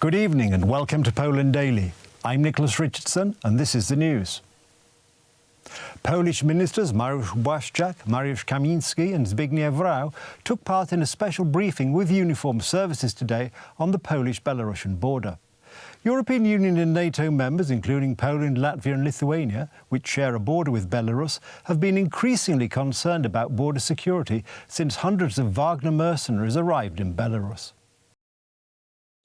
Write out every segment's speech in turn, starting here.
Good evening and welcome to Poland Daily. I'm Nicholas Richardson and this is the news. Polish ministers Mariusz Błaszczak, Mariusz Kamiński and Zbigniew Rau took part in a special briefing with uniformed services today on the Polish-Belarusian border. European Union and NATO members, including Poland, Latvia and Lithuania, which share a border with Belarus, have been increasingly concerned about border security since hundreds of Wagner mercenaries arrived in Belarus.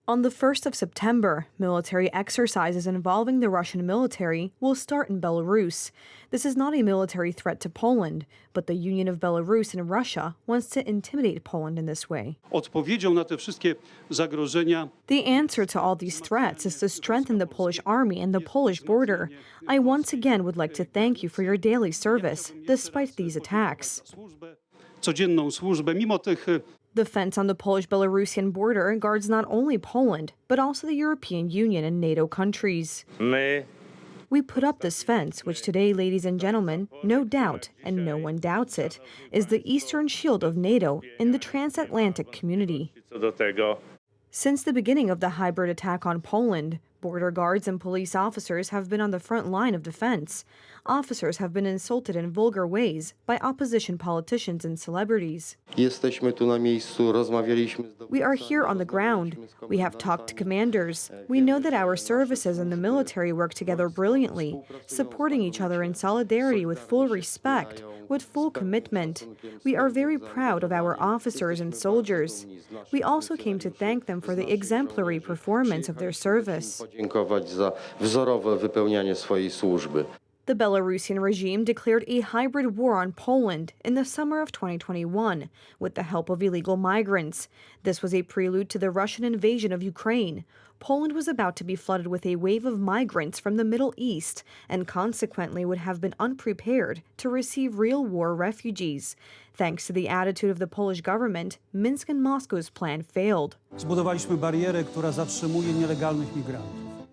On the 1st of September, military exercises involving the Russian military will start in Belarus. This is not a military threat to Poland, but the Union of Belarus and Russia wants to intimidate Poland in this way. The answer to all these threats is to strengthen the Polish army and the Polish border. I once again would like to thank you for your daily service, despite these attacks. The fence on the Polish-Belarusian border guards not only Poland, but also the European Union and NATO countries. We put up this fence, which today, ladies and gentlemen, no doubt, and no one doubts it, is the eastern shield of NATO in the transatlantic community. Since the beginning of the hybrid attack on Poland, border guards and police officers have been on the front line of defense. Officers have been insulted in vulgar ways by opposition politicians and celebrities. We are here on the ground. We have talked to commanders. We know that our services and the military work together brilliantly, supporting each other in solidarity with full respect, with full commitment. We are very proud of our officers and soldiers. We also came to thank them for the exemplary performance of their service. The Belarusian regime declared a hybrid war on Poland in the summer of 2021 with the help of illegal migrants. This was a prelude to the Russian invasion of Ukraine. Poland was about to be flooded with a wave of migrants from the Middle East and consequently would have been unprepared to receive real war refugees. Thanks to the attitude of the Polish government, Minsk and Moscow's plan failed.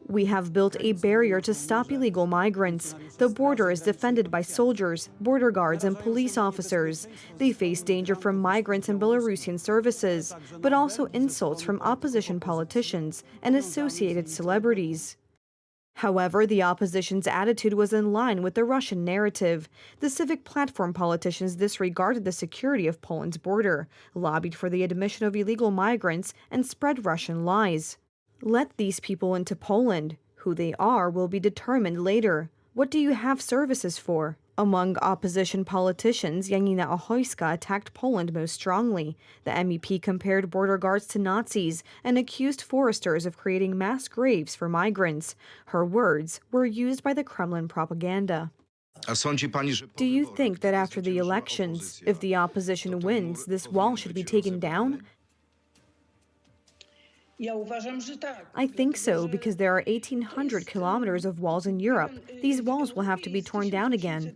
We have built a barrier to stop illegal migrants. The border is defended by soldiers, border guards, and police officers. They face danger from migrants and Belarusian services, but also insults from opposition politicians and associated celebrities. However, the opposition's attitude was in line with the Russian narrative. The Civic Platform politicians disregarded the security of Poland's border, lobbied for the admission of illegal migrants, and spread Russian lies. Let these people into Poland. Who they are will be determined later. What do you have services for? Among opposition politicians, Janina Ochojska attacked Poland most strongly. The MEP compared border guards to Nazis and accused foresters of creating mass graves for migrants. Her words were used by the Kremlin propaganda. Do you think that after the elections, if the opposition wins, this wall should be taken down? I think so, because there are 1,800 kilometers of walls in Europe. These walls will have to be torn down again.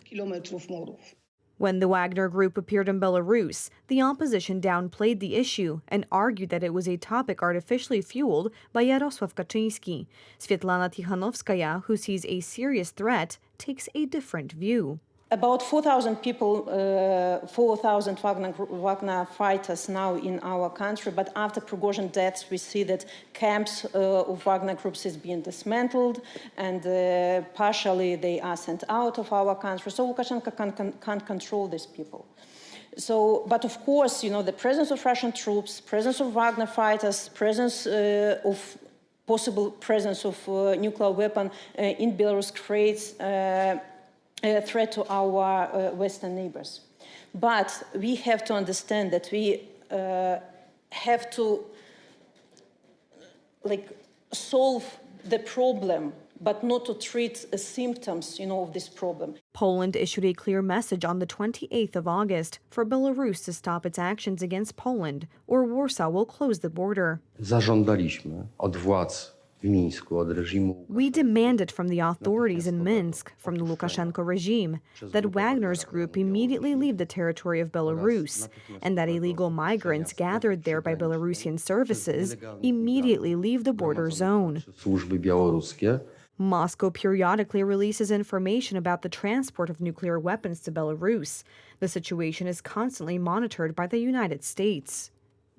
When the Wagner Group appeared in Belarus, the opposition downplayed the issue and argued that it was a topic artificially fueled by Jarosław Kaczyński. Svetlana Tikhanovskaya, who sees a serious threat, takes a different view. About 4,000 people, 4,000 Wagner fighters now in our country, but after Prigozhin deaths, we see that camps of Wagner groups is being dismantled, and partially they are sent out of our country. So Lukashenko can't control these people. So, but of course, you know, the presence of Russian troops, presence of Wagner fighters, presence of possible presence of nuclear weapon in Belarus creates a threat to our Western neighbors. But we have to understand that we have to solve the problem, but not to treat symptoms, of this problem. Poland issued a clear message on the 28th of August for Belarus to stop its actions against Poland, or Warsaw will close the border. Zażądaliśmy od władz We demanded from the authorities in Minsk, from the Lukashenko regime, that Wagner's group immediately leave the territory of Belarus, and that illegal migrants gathered there by Belarusian services immediately leave the border zone. Moscow periodically releases information about the transport of nuclear weapons to Belarus. The situation is constantly monitored by the United States.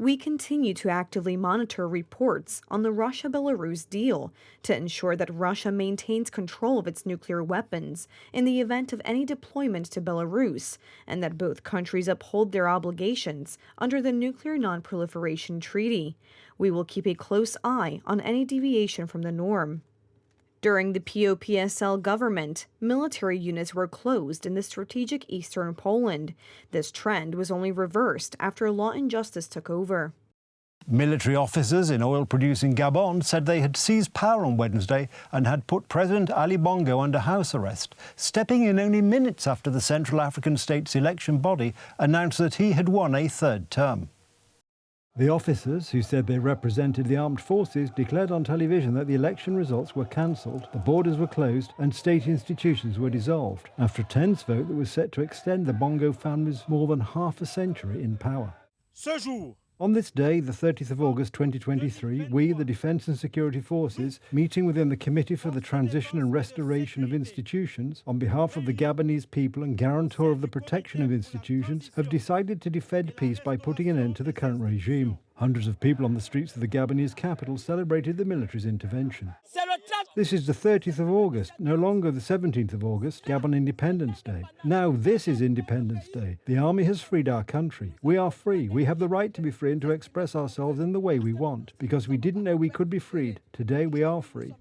We continue to actively monitor reports on the Russia-Belarus deal to ensure that Russia maintains control of its nuclear weapons in the event of any deployment to Belarus, and that both countries uphold their obligations under the Nuclear Non-Proliferation Treaty. We will keep a close eye on any deviation from the norm. During the POPSL government, military units were closed in the strategic eastern Poland. This trend was only reversed after Law and Justice took over. Military officers in oil-producing Gabon said they had seized power on Wednesday and had put President Ali Bongo under house arrest, stepping in only minutes after the Central African state's election body announced that he had won a third term. The officers, who said they represented the armed forces, declared on television that the election results were cancelled, the borders were closed and state institutions were dissolved, after a tense vote that was set to extend the Bongo family's more than half a century in power. On this day, the 30th of August 2023, we, the Defence and Security Forces, meeting within the Committee for the Transition and Restoration of Institutions, on behalf of the Gabonese people and guarantor of the protection of institutions, have decided to defend peace by putting an end to the current regime. Hundreds of people on the streets of the Gabonese capital celebrated the military's intervention. This is the 30th of August, no longer the 17th of August, Gabon Independence Day. Now this is Independence Day. The army has freed our country. We are free. We have the right to be free and to express ourselves in the way we want, because we didn't know we could be freed. Today we are free.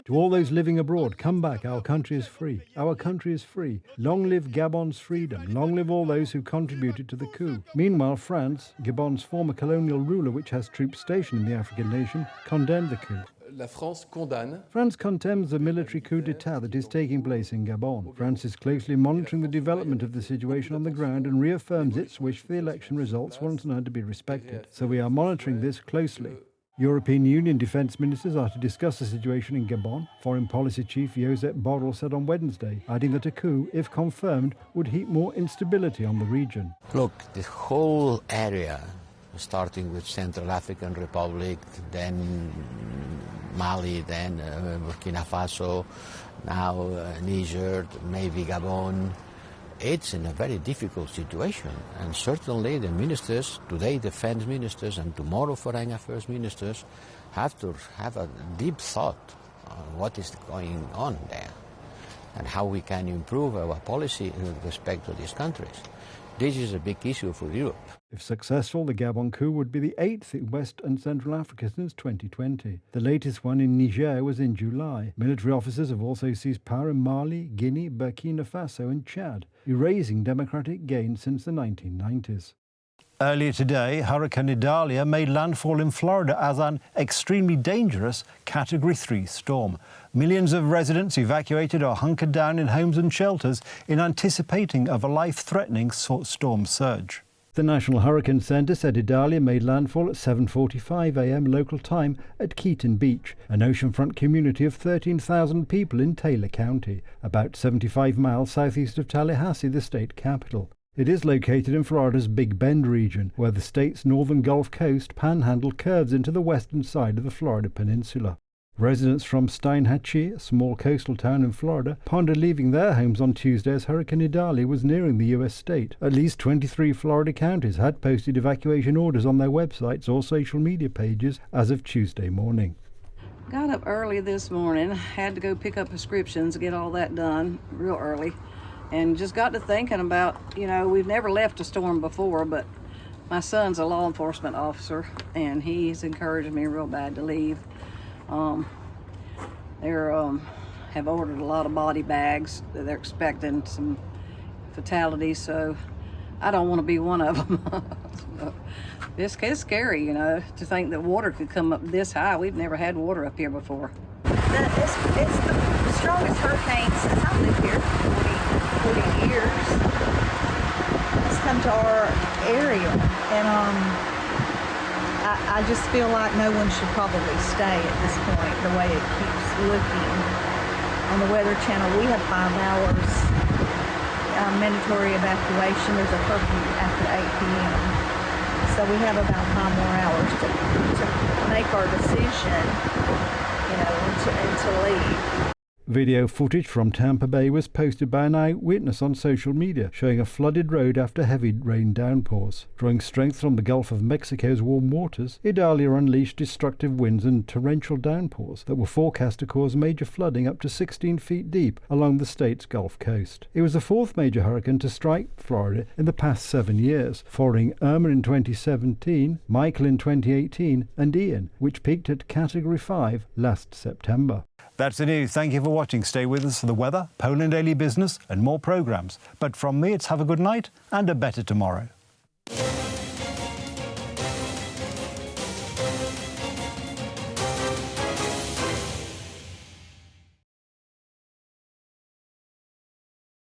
To all those living abroad, come back. Our country is free. Our country is free. Long live Gabon's freedom. Long live all those who contributed to the coup. Meanwhile, France, Gabon's former colonial ruler, which has troops stationed in the African nation, condemned the coup. France condemns the military coup d'etat that is taking place in Gabon. France is closely monitoring the development of the situation on the ground and reaffirms its wish for the election results once and all to be respected. So we are monitoring this closely. European Union defence ministers are to discuss the situation in Gabon. Foreign Policy Chief Josep Borrell said on Wednesday, adding that a coup, if confirmed, would heap more instability on the region. Look, the whole area, starting with Central African Republic, then Mali, then Burkina Faso, now Niger, maybe Gabon, it's in a very difficult situation, and certainly the ministers, today defense ministers and tomorrow foreign affairs ministers, have to have a deep thought on what is going on there and how we can improve our policy with respect to these countries. This is a big issue for Europe. If successful, the Gabon coup would be the 8th in West and Central Africa since 2020. The latest one in Niger was in July. Military officers have also seized power in Mali, Guinea, Burkina Faso and Chad, erasing democratic gains since the 1990s. Earlier today, Hurricane Idali made landfall in Florida as an extremely dangerous Category 3 storm. Millions of residents evacuated or hunkered down in homes and shelters in anticipating of a life-threatening storm surge. The National Hurricane Center said Idali made landfall at 7:45 a.m. local time at Keaton Beach, an oceanfront community of 13,000 people in Taylor County, about 75 miles southeast of Tallahassee, the state capital. It is located in Florida's Big Bend region, where the state's northern Gulf Coast panhandle curves into the western side of the Florida peninsula. Residents from Steinhatchee, a small coastal town in Florida, pondered leaving their homes on Tuesday as Hurricane Idali was nearing the U.S. state. At least 23 Florida counties had posted evacuation orders on their websites or social media pages as of Tuesday morning. Got up early this morning, had to go pick up prescriptions, get all that done real early, and just got to thinking about, we've never left a storm before, but my son's a law enforcement officer, and he's encouraged me real bad to leave. They have ordered a lot of body bags. They're expecting some fatalities, so I don't want to be one of them. It's scary, to think that water could come up this high. We've never had water up here before. It's the strongest hurricane since I've lived here, 40 years. It's come to our area, and I just feel like no one should probably stay at this point, the way it keeps looking. On the Weather Channel, we have 5 hours mandatory evacuation. There's a curfew after 8 p.m. So we have about 5 more hours to make our decision, and to leave. Video footage from Tampa Bay was posted by an eyewitness on social media, showing a flooded road after heavy rain downpours. Drawing strength from the Gulf of Mexico's warm waters, Idali unleashed destructive winds and torrential downpours that were forecast to cause major flooding up to 16 feet deep along the state's Gulf Coast. It was the fourth major hurricane to strike Florida in the past 7 years, following Irma in 2017, Michael in 2018, and Ian, which peaked at Category 5 last September. That's the news. Thank you for watching. Stay with us for the weather, Poland Daily Business and more programmes. But from me, it's have a good night and a better tomorrow.